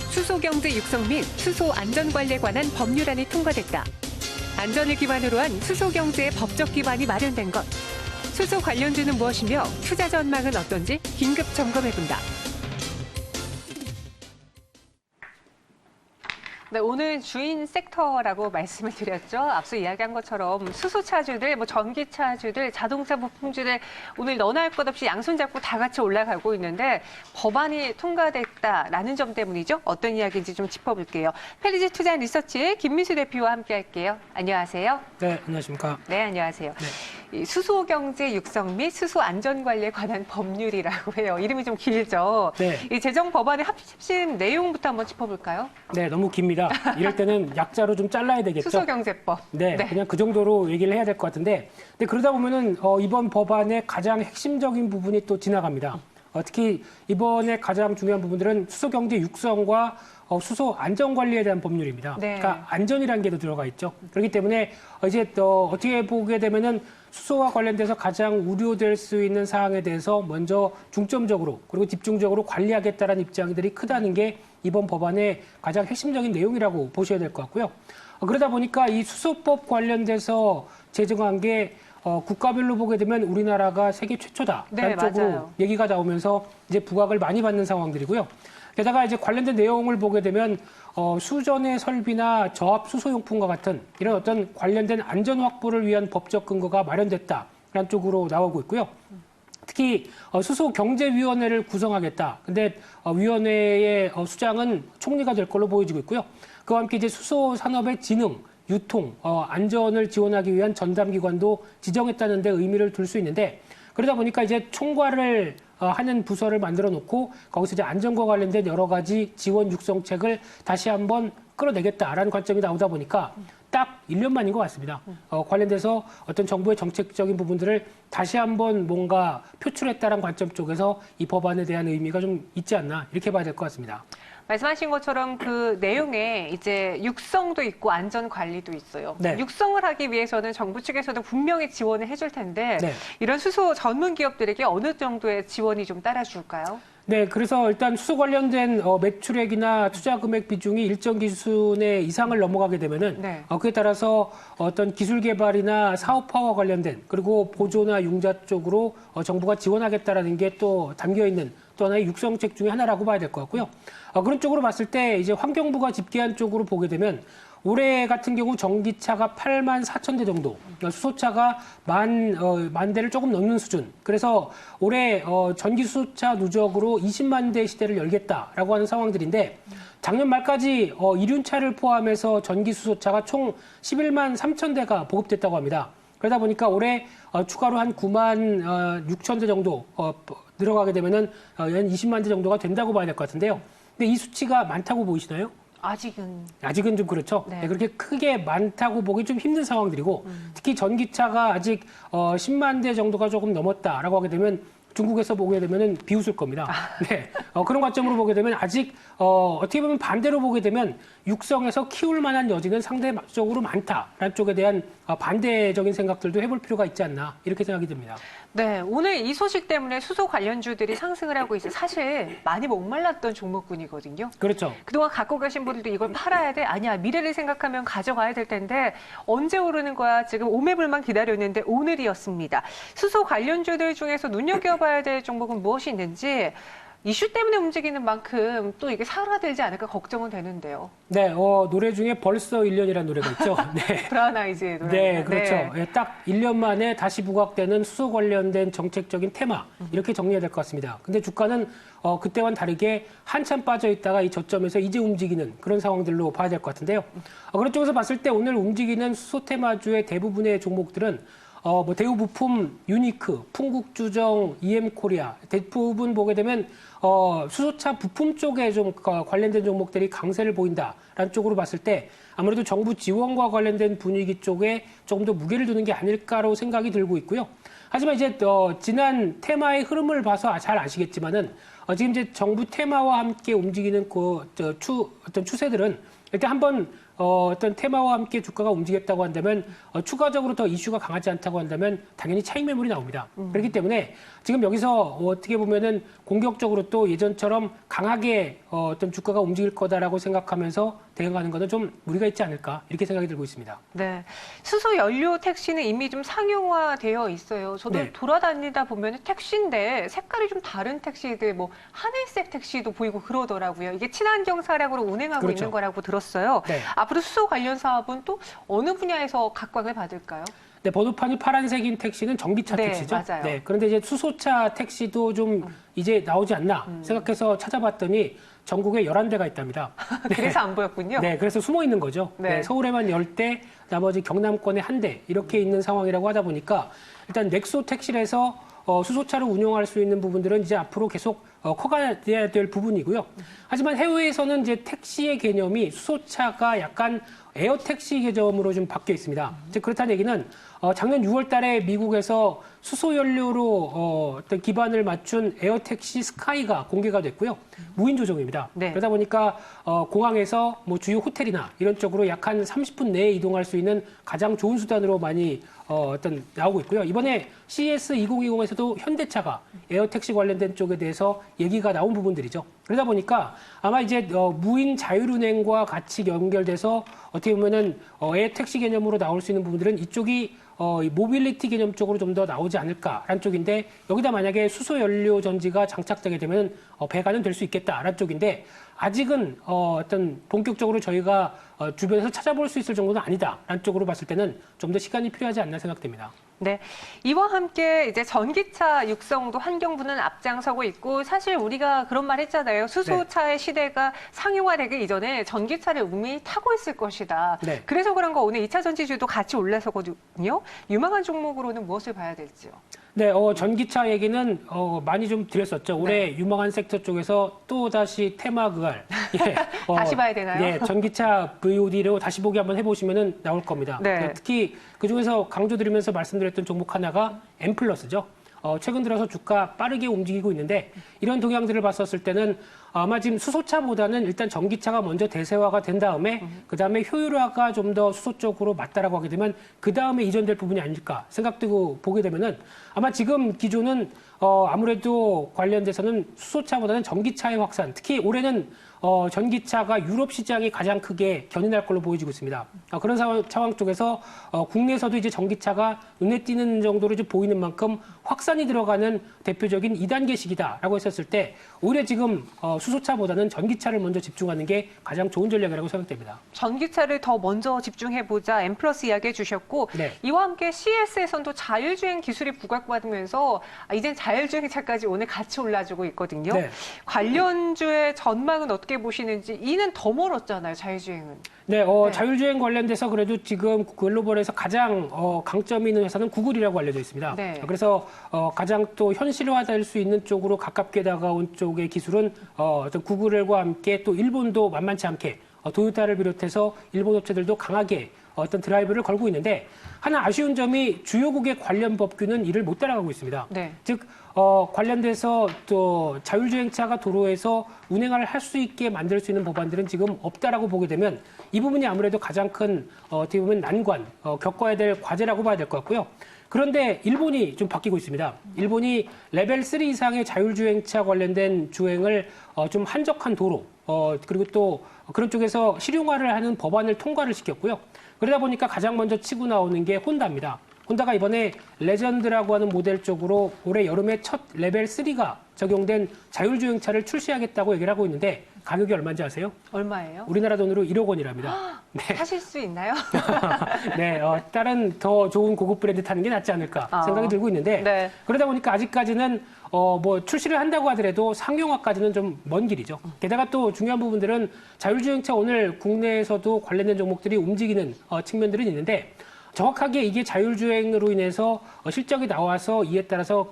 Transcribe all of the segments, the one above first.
수소경제 육성 및 수소 안전관리에 관한 법률안이 통과됐다. 안전을 기반으로 한 수소경제의 법적 기반이 마련된 것. 수소 관련주는 무엇이며 투자 전망은 어떤지 긴급 점검해본다. 네, 오늘 주인 섹터라고 말씀을 드렸죠. 앞서 이야기한 것처럼 수소차주들, 전기차주들, 자동차 부품주들 오늘 너나 할 것 없이 양손 잡고 다 같이 올라가고 있는데 법안이 통과됐다라는 점 때문이죠. 어떤 이야기인지 좀 짚어볼게요. 페리지 투자 리서치 김민수 대표와 함께 할게요. 안녕하세요. 네, 안녕하십니까. 네, 안녕하세요. 네. 이 수소경제 육성 및 수소 안전관리에 관한 법률이라고 해요. 이름이 좀 길죠. 네. 이 제정 법안의 합심 내용부터 한번 짚어볼까요? 네, 너무 깁니다. 이럴 때는 약자로 좀 잘라야 되겠죠. 수소경제법. 네, 그냥 그 정도로 얘기를 해야 될 것 같은데, 근데 그러다 보면은 이번 법안의 가장 핵심적인 부분이 또 지나갑니다. 특히 이번에 가장 중요한 부분들은 수소경제 육성과 수소 안전관리에 대한 법률입니다. 네. 그러니까 안전이라는 게 더 들어가 있죠. 그렇기 때문에 이제 어떻게 보게 되면은 수소와 관련돼서 가장 우려될 수 있는 사항에 대해서 먼저 중점적으로 그리고 집중적으로 관리하겠다는 입장들이 크다는 게 이번 법안의 가장 핵심적인 내용이라고 보셔야 될 것 같고요. 그러다 보니까 이 수소법 관련돼서 제정한 게 국가별로 보게 되면 우리나라가 세계 최초다라는 쪽으로 맞아요. 얘기가 나오면서 이제 부각을 많이 받는 상황들이고요. 게다가 이제 관련된 내용을 보게 되면 수전의 설비나 저압 수소용품과 같은 이런 어떤 관련된 안전 확보를 위한 법적 근거가 마련됐다라는 쪽으로 나오고 있고요. 특히 수소경제위원회를 구성하겠다. 근데 위원회의 수장은 총리가 될 걸로 보여지고 있고요. 그와 함께 이제 수소산업의 진흥, 유통, 안전을 지원하기 위한 전담기관도 지정했다는 데 의미를 둘 수 있는데 그러다 보니까 이제 총괄을 하는 부서를 만들어 놓고 거기서 이제 안전과 관련된 여러 가지 지원 육성책을 다시 한번 끌어내겠다라는 관점이 나오다 보니까 딱 1년 만인 것 같습니다. 관련돼서 어떤 정부의 정책적인 부분들을 다시 한번 뭔가 표출했다는 관점 쪽에서 이 법안에 대한 의미가 좀 있지 않나 이렇게 봐야 될 것 같습니다. 말씀하신 것처럼 그 내용에 이제 육성도 있고 안전 관리도 있어요. 네. 육성을 하기 위해서는 정부 측에서도 분명히 지원을 해줄 텐데 네. 이런 수소 전문 기업들에게 어느 정도의 지원이 좀 따라줄까요? 네, 그래서 일단 수소 관련된 매출액이나 투자 금액 비중이 일정 기준의 이상을 넘어가게 되면은 네. 그에 따라서 어떤 기술 개발이나 사업화와 관련된 그리고 보조나 융자 쪽으로 정부가 지원하겠다라는 게 또 담겨 있는 또 하나의 육성책 중에 하나라고 봐야 될 것 같고요. 그런 쪽으로 봤을 때 이제 환경부가 집계한 쪽으로 보게 되면 올해 같은 경우 전기차가 8만 4천 대 정도, 수소차가 만 대를 조금 넘는 수준. 그래서 올해 전기 수소차 누적으로 20만 대 시대를 열겠다라고 하는 상황들인데 작년 말까지 이륜차를 포함해서 전기 수소차가 총 11만 3천 대가 보급됐다고 합니다. 그러다 보니까 올해 추가로 한 9만 6천 대 정도 늘어가게 되면은 한 20만 대 정도가 된다고 봐야 될 것 같은데요. 근데 이 수치가 많다고 보이시나요? 아직은 좀 그렇죠. 네. 네, 그렇게 크게 많다고 보기 좀 힘든 상황들이고 특히 전기차가 아직 10만 대 정도가 조금 넘었다라고 하게 되면 중국에서 보게 되면은 비웃을 겁니다. 네, 그런 관점으로 보게 되면 아직 어떻게 보면 반대로 보게 되면 육성에서 키울 만한 여지는 상대적으로 많다라는 쪽에 대한 반대적인 생각들도 해볼 필요가 있지 않나 이렇게 생각이 듭니다. 네, 오늘 이 소식 때문에 수소 관련주들이 상승을 하고 있어요. 사실 많이 목말랐던 종목군이거든요. 그렇죠. 그동안 갖고 계신 분들도 이걸 팔아야 돼? 아니야, 미래를 생각하면 가져가야 될 텐데 언제 오르는 거야? 지금 오매불만 기다렸는데 오늘이었습니다. 수소 관련주들 중에서 눈여겨봐야 될 종목은 무엇이 있는지 이슈 때문에 움직이는 만큼 또 이게 사라들지 않을까 걱정은 되는데요. 네, 노래 중에 벌써 1년이라는 노래가 있죠. 네. 브라운 아이즈의 노래. 네, 그렇죠. 네. 딱 1년 만에 다시 부각되는 수소 관련된 정책적인 테마 이렇게 정리해야 될 것 같습니다. 근데 주가는 그때와는 다르게 한참 빠져 있다가 이 저점에서 이제 움직이는 그런 상황들로 봐야 될 것 같은데요. 그런 쪽에서 봤을 때 오늘 움직이는 수소 테마주의 대부분의 종목들은 대우부품, 유니크, 풍국주정, EM코리아 대부분 보게 되면 수소차 부품 쪽에 좀 관련된 종목들이 강세를 보인다라는 쪽으로 봤을 때 아무래도 정부 지원과 관련된 분위기 쪽에 조금 더 무게를 두는 게 아닐까로 생각이 들고 있고요. 하지만 이제 지난 테마의 흐름을 봐서 잘 아시겠지만은 지금 이제 정부 테마와 함께 움직이는 어떤 추세들은 일단 한번 어떤 테마와 함께 주가가 움직였다고 한다면 추가적으로 더 이슈가 강하지 않다고 한다면 당연히 차익 매물이 나옵니다. 그렇기 때문에 지금 여기서 어떻게 보면은 공격적으로 또 예전처럼 강하게 어떤 주가가 움직일 거다라고 생각하면서 대응하는 것은 좀 무리가 있지 않을까 이렇게 생각이 들고 있습니다. 네. 수소 연료 택시는 이미 좀 상용화되어 있어요. 저도 네. 돌아다니다 보면 택시인데 색깔이 좀 다른 택시들, 뭐 하늘색 택시도 보이고 그러더라고요. 이게 친환경 사락으로 운행하고 그렇죠. 있는 거라고 들었어요. 네. 앞으로 수소 관련 사업은 또 어느 분야에서 각광을 받을까요? 네, 번호판이 파란색인 택시는 전기차 네, 택시죠. 맞아요. 네, 그런데 이제 수소차 택시도 좀 이제 나오지 않나 생각해서 찾아봤더니 전국에 11대가 있답니다. 그래서 안 보였군요. 네, 그래서 숨어 있는 거죠. 네. 네, 서울에만 10대, 나머지 경남권에 1대 이렇게 있는 상황이라고 하다 보니까 일단 넥소 택시에서 수소차를 운영할 수 있는 부분들은 이제 앞으로 계속 커가야 될 부분이고요. 하지만 해외에서는 이제 택시의 개념이 수소차가 약간 에어택시 개념으로 좀 바뀌어 있습니다. 즉 그렇다는 얘기는 작년 6월 달에 미국에서 수소 연료로 어떤 기반을 맞춘 에어택시 스카이가 공개가 됐고요. 무인 조종입니다. 네. 그러다 보니까 공항에서 뭐 주요 호텔이나 이런 쪽으로 약 한 30분 내에 이동할 수 있는 가장 좋은 수단으로 많이 어떤 나오고 있고요. 이번에 CES 2020에서도 현대차가 에어택시 관련된 쪽에 대해서 얘기가 나온 부분들이죠. 그러다 보니까 아마 이제 무인 자율운행과 같이 연결돼서 어떻게 보면은 에어택시 개념으로 나올 수 있는 부분들은 이쪽이 이 모빌리티 개념 쪽으로 좀 더 나오지 않을까라는 쪽인데 여기다 만약에 수소 연료 전지가 장착되게 되면 배가는 될 수 있겠다라는 쪽인데 아직은 어떤 본격적으로 저희가 주변에서 찾아볼 수 있을 정도는 아니다라는 쪽으로 봤을 때는 좀 더 시간이 필요하지 않나 생각됩니다. 네. 이와 함께 이제 전기차 육성도 환경부는 앞장서고 있고 사실 우리가 그런 말 했잖아요. 수소차의 시대가 상용화되기 이전에 전기차를 이미 타고 있을 것이다. 네. 그래서 그런 거 오늘 2차 전지주도 같이 올라서거든요. 유망한 종목으로는 무엇을 봐야 될지요? 네, 전기차 얘기는 많이 좀 드렸었죠. 올해 유망한 섹터 쪽에서 또 다시 테마그알. 예, 다시 봐야 되나요? 네, 전기차 VOD로 다시 보기 한번 해보시면 나올 겁니다. 네. 특히 그 중에서 강조드리면서 말씀드렸던 종목 하나가 엠플러스죠. 최근 들어서 주가 빠르게 움직이고 있는데 이런 동향들을 봤었을 때는 아마 지금 수소차보다는 일단 전기차가 먼저 대세화가 된 다음에 그 다음에 효율화가 좀 더 수소 쪽으로 맞다라고 하게 되면 그 다음에 이전될 부분이 아닐까 생각되고 보게 되면은 아마 지금 기조는 아무래도 관련돼서는 수소차보다는 전기차의 확산, 특히 올해는 전기차가 유럽 시장이 가장 크게 견인할 걸로 보여지고 있습니다. 그런 상황 쪽에서 국내에서도 이제 전기차가 눈에 띄는 정도로 좀 보이는 만큼 확산이 들어가는 대표적인 2단계 시기다라고 했었을 때 오히려 지금 수소차보다는 전기차를 먼저 집중하는 게 가장 좋은 전략이라고 생각됩니다. 전기차를 더 먼저 집중해보자 M+ 이야기해 주셨고 네. 이와 함께 CES에서는 또 자율주행 기술이 부각받으면서 이젠 자율주행차까지 오늘 같이 올라주고 있거든요. 네. 관련주의 전망은 어떻게 보시는지 이는 더 멀었잖아요. 자율주행은. 네, 자율주행 관련돼서 그래도 지금 글로벌에서 가장 강점이 있는 회사는 구글이라고 알려져 있습니다. 네. 그래서 가장 또 현실화될 수 있는 쪽으로 가깝게 다가온 쪽의 기술은 어떤 구글과 함께 또 일본도 만만치 않게 도요타를 비롯해서 일본 업체들도 강하게 어떤 드라이브를 걸고 있는데 하나 아쉬운 점이 주요국의 관련 법규는 이를 못 따라가고 있습니다. 네. 즉 관련돼서 또 자율주행차가 도로에서 운행을 할 수 있게 만들 수 있는 법안들은 지금 없다라고 보게 되면 이 부분이 아무래도 가장 큰 어떻게 보면 난관, 겪어야 될 과제라고 봐야 될 것 같고요. 그런데 일본이 좀 바뀌고 있습니다. 일본이 레벨 3 이상의 자율주행차 관련된 주행을 좀 한적한 도로, 그리고 또 그런 쪽에서 실용화를 하는 법안을 통과를 시켰고요. 그러다 보니까 가장 먼저 치고 나오는 게 혼다입니다. 혼다가 이번에 레전드라고 하는 모델 쪽으로 올해 여름에 첫 레벨 3가 적용된 자율주행차를 출시하겠다고 얘기를 하고 있는데 가격이 얼마인지 아세요? 얼마예요? 우리나라 돈으로 1억 원이랍니다. 네. 사실 수 있나요? 네, 다른 더 좋은 고급 브랜드 타는 게 낫지 않을까 생각이 들고 있는데 네. 그러다 보니까 아직까지는 뭐 출시를 한다고 하더라도 상용화까지는 좀 먼 길이죠. 게다가 또 중요한 부분들은 자율주행차 오늘 국내에서도 관련된 종목들이 움직이는 측면들은 있는데 정확하게 이게 자율주행으로 인해서 실적이 나와서 이에 따라서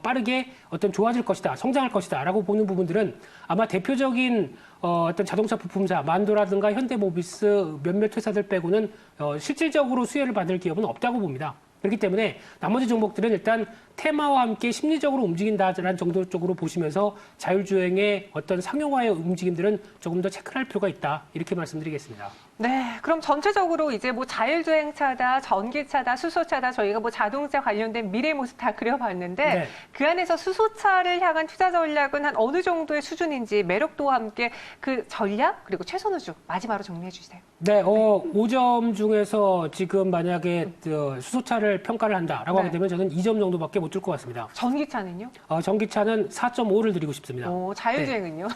빠르게 어떤 좋아질 것이다, 성장할 것이다라고 보는 부분들은 아마 대표적인 어떤 자동차 부품사, 만도라든가 현대모비스 몇몇 회사들 빼고는 실질적으로 수혜를 받을 기업은 없다고 봅니다. 그렇기 때문에 나머지 종목들은 일단 테마와 함께 심리적으로 움직인다라는 정도 쪽으로 보시면서 자율주행의 어떤 상용화의 움직임들은 조금 더 체크할 필요가 있다. 이렇게 말씀드리겠습니다. 네, 그럼 전체적으로 이제 뭐 자율주행차다, 전기차다, 수소차다 저희가 뭐 자동차 관련된 미래 모습 다 그려봤는데 네. 그 안에서 수소차를 향한 투자 전략은 한 어느 정도의 수준인지 매력도와 함께 그 전략 그리고 최선 후주 마지막으로 정리해 주세요. 네, 5점 중에서 지금 만약에 수소차를 평가를 한다라고 네. 하게 되면 저는 2점 정도밖에 못 줄 것 같습니다. 전기차는요? 전기차는 4.5를 드리고 싶습니다. 자율주행은요?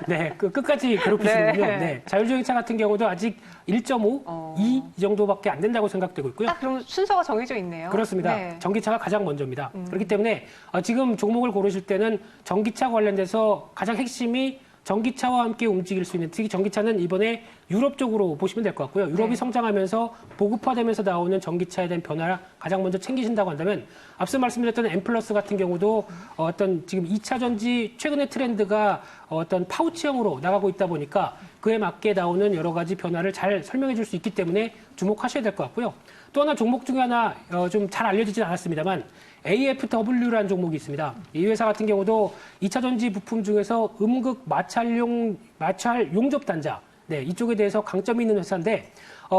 네, 끝까지 괴롭히시는군요. 네. 네, 자율주행차 같은 경우도 아직 1.5, 2 이 정도밖에 안 된다고 생각되고 있고요. 그럼 순서가 정해져 있네요. 그렇습니다. 네. 전기차가 가장 먼저입니다. 그렇기 때문에 지금 종목을 고르실 때는 전기차 관련돼서 가장 핵심이 전기차와 함께 움직일 수 있는, 특히 전기차는 이번에 유럽 쪽으로 보시면 될 것 같고요. 유럽이 네. 성장하면서 보급화되면서 나오는 전기차에 대한 변화를 가장 먼저 챙기신다고 한다면 앞서 말씀드렸던 M+ 같은 경우도 어떤 지금 2차 전지 최근의 트렌드가 어떤 파우치형으로 나가고 있다 보니까 그에 맞게 나오는 여러 가지 변화를 잘 설명해 줄 수 있기 때문에 주목하셔야 될 것 같고요. 또 하나 종목 중에 하나 좀 잘 알려지진 않았습니다만 AFW라는 종목이 있습니다. 이 회사 같은 경우도 2차 전지 부품 중에서 음극 마찰 용접 단자, 네, 이쪽에 대해서 강점이 있는 회사인데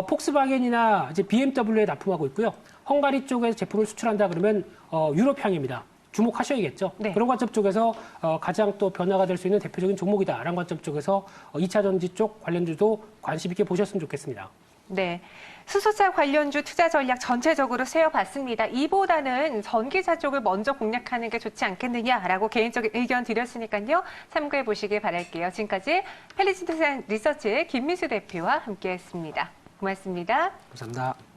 폭스바겐이나 이제 BMW에 납품하고 있고요. 헝가리 쪽에서 제품을 수출한다 그러면 유럽향입니다. 주목하셔야겠죠. 네. 그런 관점 쪽에서 가장 또 변화가 될 수 있는 대표적인 종목이다라는 관점 쪽에서 2차 전지 쪽 관련주도 관심 있게 보셨으면 좋겠습니다. 네. 수소차 관련주 투자 전략 전체적으로 세어봤습니다. 이보다는 전기차 쪽을 먼저 공략하는 게 좋지 않겠느냐라고 개인적인 의견 드렸으니까요. 참고해 보시길 바랄게요. 지금까지 펠리시투자 리서치의 김미수 대표와 함께했습니다. 고맙습니다. 감사합니다.